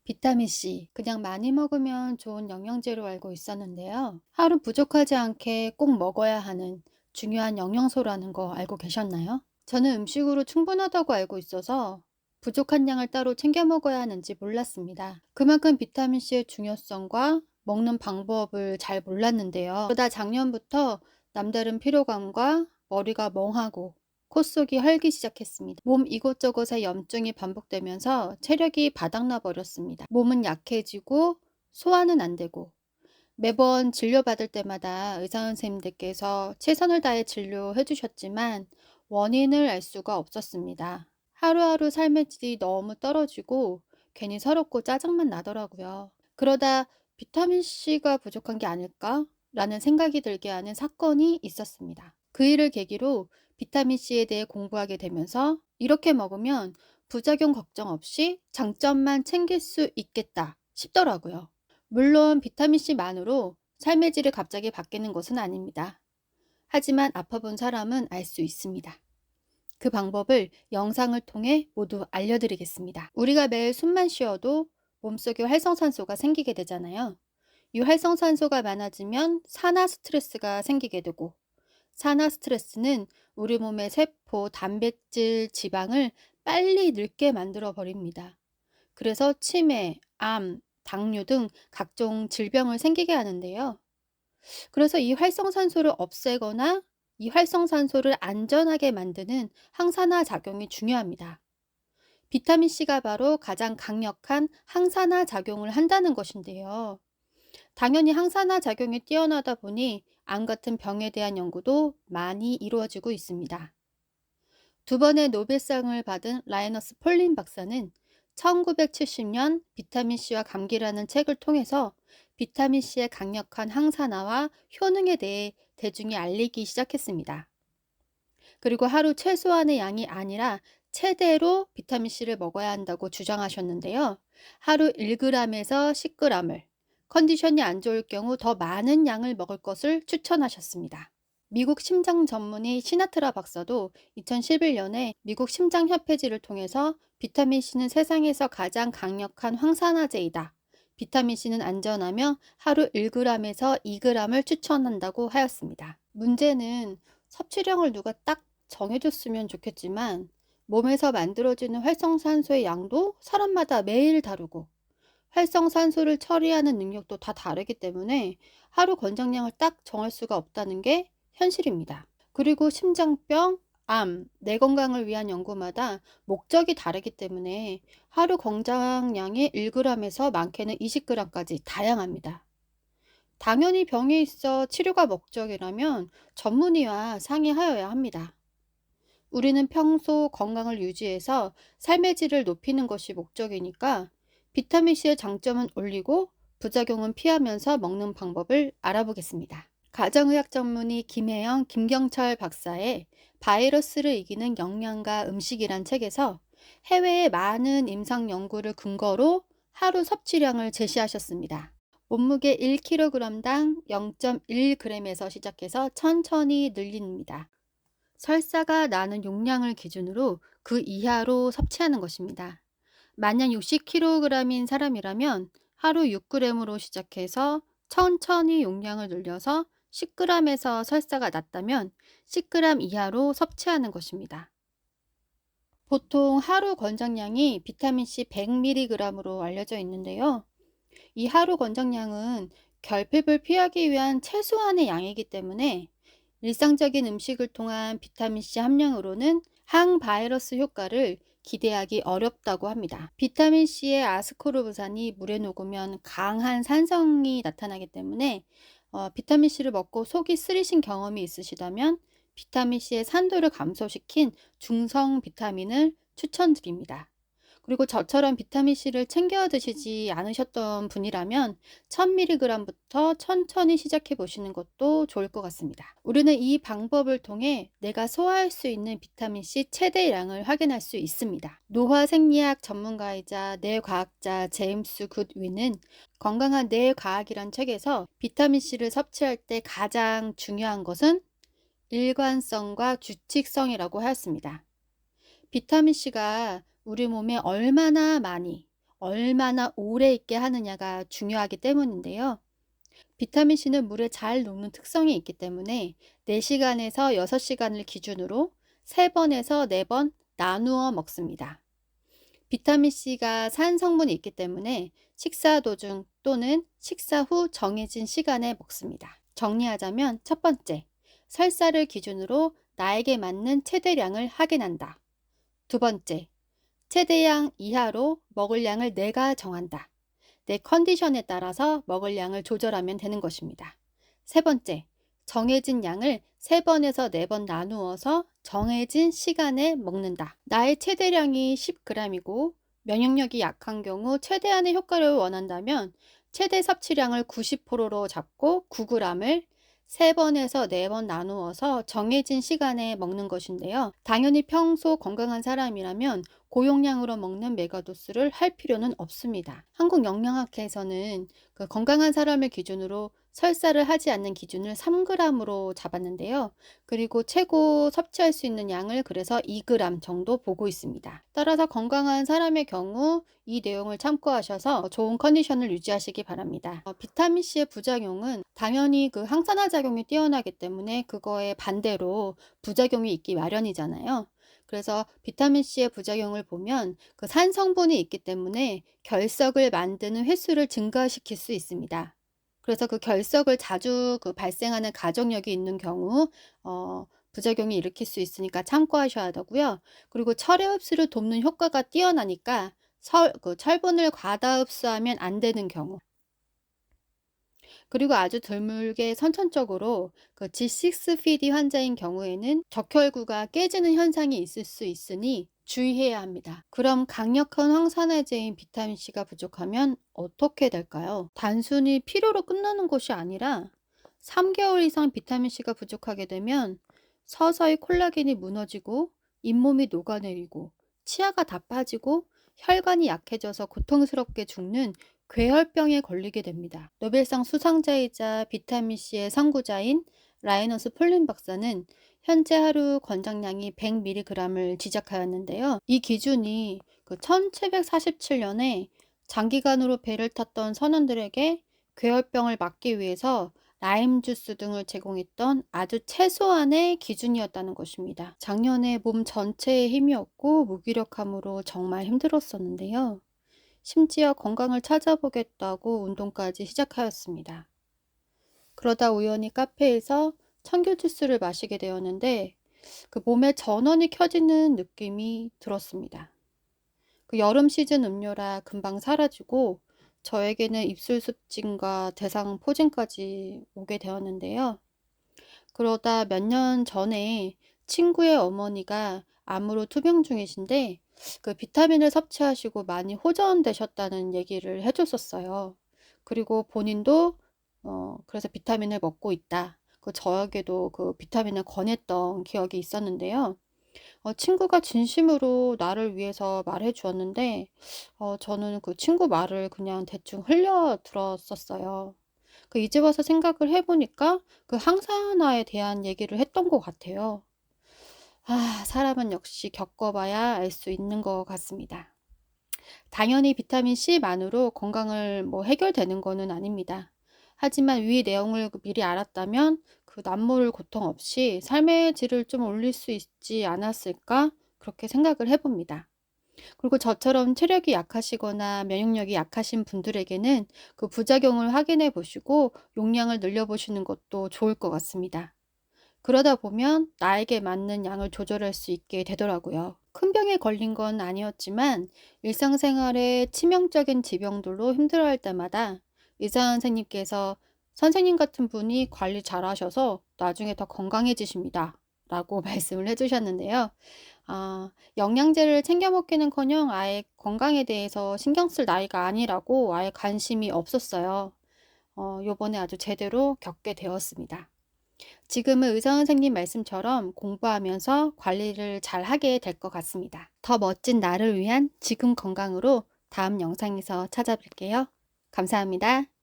비타민C, 그냥 많이 먹으면 좋은 영양제로 알고 있었는데요. 하루 부족하지 않게 꼭 먹어야 하는 중요한 영양소라는 거 알고 계셨나요? 저는 음식으로 충분하다고 알고 있어서 부족한 양을 따로 챙겨 먹어야 하는지 몰랐습니다. 그만큼 비타민C의 중요성과 먹는 방법을 잘 몰랐는데요. 그러다 작년부터 남다른 피로감과 머리가 멍하고 콧속이 헐기 시작했습니다. 몸 이곳저곳에 염증이 반복되면서 체력이 바닥나 버렸습니다. 몸은 약해지고 소화는 안 되고 매번 진료받을 때마다 의사 선생님들께서 최선을 다해 진료해 주셨지만 원인을 알 수가 없었습니다. 하루하루 삶의 질이 너무 떨어지고 괜히 서럽고 짜증만 나더라고요. 그러다 비타민C가 부족한 게 아닐까라는 생각이 들게 하는 사건이 있었습니다. 그 일을 계기로 비타민C에 대해 공부하게 되면서 이렇게 먹으면 부작용 걱정 없이 장점만 챙길 수 있겠다 싶더라고요. 물론 비타민C만으로 삶의 질이 갑자기 바뀌는 것은 아닙니다. 하지만 아파본 사람은 알 수 있습니다. 그 방법을 영상을 통해 모두 알려드리겠습니다. 우리가 매일 숨만 쉬어도 몸속에 활성산소가 생기게 되잖아요. 이 활성산소가 많아지면 산화 스트레스가 생기게 되고, 산화 스트레스는 우리 몸의 세포, 단백질, 지방을 빨리 늙게 만들어 버립니다. 그래서 치매, 암, 당뇨 등 각종 질병을 생기게 하는데요. 그래서 이 활성산소를 없애거나 이 활성산소를 안전하게 만드는 항산화 작용이 중요합니다. 비타민C가 바로 가장 강력한 항산화 작용을 한다는 것인데요. 당연히 항산화 작용이 뛰어나다 보니 암 같은 병에 대한 연구도 많이 이루어지고 있습니다. 두 번의 노벨상을 받은 라이너스 폴린 박사는 1970년 비타민C와 감기라는 책을 통해서 비타민C의 강력한 항산화와 효능에 대해 대중에 알리기 시작했습니다. 그리고 하루 최소한의 양이 아니라 최대로 비타민C를 먹어야 한다고 주장하셨는데요. 하루 1g에서 10g을, 컨디션이 안 좋을 경우 더 많은 양을 먹을 것을 추천하셨습니다. 미국 심장 전문의 시나트라 박사도 2011년에 미국 심장협회지를 통해서 비타민C는 세상에서 가장 강력한 황산화제이다. 비타민C는 안전하며 하루 1g에서 2g을 추천한다고 하였습니다. 문제는 섭취량을 누가 딱 정해줬으면 좋겠지만 몸에서 만들어지는 활성산소의 양도 사람마다 매일 다르고 활성산소를 처리하는 능력도 다 다르기 때문에 하루 권장량을 딱 정할 수가 없다는 게 현실입니다. 그리고 심장병, 암, 뇌 건강을 위한 연구마다 목적이 다르기 때문에 하루 권장량이 1g에서 많게는 20g까지 다양합니다. 당연히 병에 있어 치료가 목적이라면 전문의와 상의하여야 합니다. 우리는 평소 건강을 유지해서 삶의 질을 높이는 것이 목적이니까 비타민C의 장점은 올리고 부작용은 피하면서 먹는 방법을 알아보겠습니다. 가정의학 전문의 김혜영, 김경철 박사의 바이러스를 이기는 영양가 음식이란 책에서 해외의 많은 임상 연구를 근거로 하루 섭취량을 제시하셨습니다. 몸무게 1kg당 0.1g에서 시작해서 천천히 늘립니다. 설사가 나는 용량을 기준으로 그 이하로 섭취하는 것입니다. 만약 60kg인 사람이라면 하루 6g으로 시작해서 천천히 용량을 늘려서 10g에서 설사가 낮다면 10g 이하로 섭취하는 것입니다. 보통 하루 권장량이 비타민C 100mg으로 알려져 있는데요. 이 하루 권장량은 결핍을 피하기 위한 최소한의 양이기 때문에 일상적인 음식을 통한 비타민C 함량으로는 항바이러스 효과를 기대하기 어렵다고 합니다. 비타민C의 아스코르브산이 물에 녹으면 강한 산성이 나타나기 때문에 비타민C를 먹고 속이 쓰리신 경험이 있으시다면 비타민C의 산도를 감소시킨 중성 비타민을 추천드립니다. 그리고 저처럼 비타민C를 챙겨 드시지 않으셨던 분이라면 1000mg부터 천천히 시작해 보시는 것도 좋을 것 같습니다. 우리는 이 방법을 통해 내가 소화할 수 있는 비타민C 최대량을 확인할 수 있습니다. 노화생리학 전문가이자 뇌과학자 제임스 굿위는 건강한 뇌과학이란 책에서 비타민C를 섭취할 때 가장 중요한 것은 일관성과 규칙성이라고 하였습니다. 비타민C가 우리 몸에 얼마나 많이, 얼마나 오래 있게 하느냐가 중요하기 때문인데요. 비타민C는 물에 잘 녹는 특성이 있기 때문에 4시간에서 6시간을 기준으로 3번에서 4번 나누어 먹습니다. 비타민C가 산 성분이 있기 때문에 식사 도중 또는 식사 후 정해진 시간에 먹습니다. 정리하자면 첫 번째, 설사를 기준으로 나에게 맞는 최대량을 확인한다. 두 번째, 최대량 이하로 먹을 양을 내가 정한다. 내 컨디션에 따라서 먹을 양을 조절하면 되는 것입니다. 세 번째, 정해진 양을 3번에서 4번 나누어서 정해진 시간에 먹는다. 나의 최대량이 10g이고 면역력이 약한 경우 최대한의 효과를 원한다면 최대 섭취량을 90%로 잡고 9g을 3번에서 4번 나누어서 정해진 시간에 먹는 것인데요. 당연히 평소 건강한 사람이라면 고용량으로 먹는 메가도스를 할 필요는 없습니다. 한국영양학회에서는 그 건강한 사람을 기준으로 설사를 하지 않는 기준을 3g으로 잡았는데요. 그리고 최고 섭취할 수 있는 양을 그래서 2g 정도 보고 있습니다. 따라서 건강한 사람의 경우 이 내용을 참고하셔서 좋은 컨디션을 유지하시기 바랍니다. 비타민C의 부작용은 당연히 그 항산화 작용이 뛰어나기 때문에 그거에 반대로 부작용이 있기 마련이잖아요. 그래서 비타민C의 부작용을 보면 그 산 성분이 있기 때문에 결석을 만드는 횟수를 증가시킬 수 있습니다. 그래서 그 결석을 자주 발생하는 가족력이 있는 경우 부작용이 일으킬 수 있으니까 참고하셔야 되고요. 그리고 철의 흡수를 돕는 효과가 뛰어나니까 철분을 과다 흡수하면 안 되는 경우, 그리고 아주 드물게 선천적으로 그 G6PD 환자인 경우에는 적혈구가 깨지는 현상이 있을 수 있으니 주의해야 합니다. 그럼 강력한 황산화제인 비타민C가 부족하면 어떻게 될까요? 단순히 피로로 끝나는 것이 아니라 3개월 이상 비타민C가 부족하게 되면 서서히 콜라겐이 무너지고 잇몸이 녹아내리고 치아가 다 빠지고 혈관이 약해져서 고통스럽게 죽는 괴혈병에 걸리게 됩니다. 노벨상 수상자이자 비타민C의 선구자인 라이너스 폴린 박사는 현재 하루 권장량이 100mg을 지적하였는데요. 이 기준이 1747년에 장기간으로 배를 탔던 선원들에게 괴혈병을 막기 위해서 라임 주스 등을 제공했던 아주 최소한의 기준이었다는 것입니다. 작년에 몸 전체에 힘이 없고 무기력함으로 정말 힘들었었는데요. 심지어 건강을 찾아보겠다고 운동까지 시작하였습니다. 그러다 우연히 카페에서 청귤 주스를 마시게 되었는데 그 몸에 전원이 켜지는 느낌이 들었습니다. 그 여름 시즌 음료라 금방 사라지고 저에게는 입술 습진과 대상 포진까지 오게 되었는데요. 그러다 몇 년 전에 친구의 어머니가 암으로 투병 중이신데 그 비타민을 섭취하시고 많이 호전되셨다는 얘기를 해줬었어요. 그리고 본인도 그래서 비타민을 먹고 있다. 저에게도 그 비타민을 권했던 기억이 있었는데요. 친구가 진심으로 나를 위해서 말해 주었는데 저는 그 친구 말을 그냥 대충 흘려 들었었어요. 이제 와서 생각을 해 보니까 그 항산화에 대한 얘기를 했던 것 같아요. 사람은 역시 겪어봐야 알 수 있는 것 같습니다. 당연히 비타민 C만으로 건강을 해결되는 거는 아닙니다. 하지만 위 내용을 미리 알았다면 그 남모를 고통 없이 삶의 질을 좀 올릴 수 있지 않았을까 그렇게 생각을 해봅니다. 그리고 저처럼 체력이 약하시거나 면역력이 약하신 분들에게는 그 부작용을 확인해 보시고 용량을 늘려보시는 것도 좋을 것 같습니다. 그러다 보면 나에게 맞는 양을 조절할 수 있게 되더라고요. 큰 병에 걸린 건 아니었지만 일상생활에 치명적인 지병들로 힘들어할 때마다 의사 선생님께서 선생님 같은 분이 관리 잘 하셔서 나중에 더 건강해지십니다. 라고 말씀을 해주셨는데요. 영양제를 챙겨 먹기는커녕 아예 건강에 대해서 신경 쓸 나이가 아니라고 아예 관심이 없었어요. 요번에 아주 제대로 겪게 되었습니다. 지금은 의사 선생님 말씀처럼 공부하면서 관리를 잘 하게 될 것 같습니다. 더 멋진 나를 위한 지금 건강으로 다음 영상에서 찾아뵐게요. 감사합니다.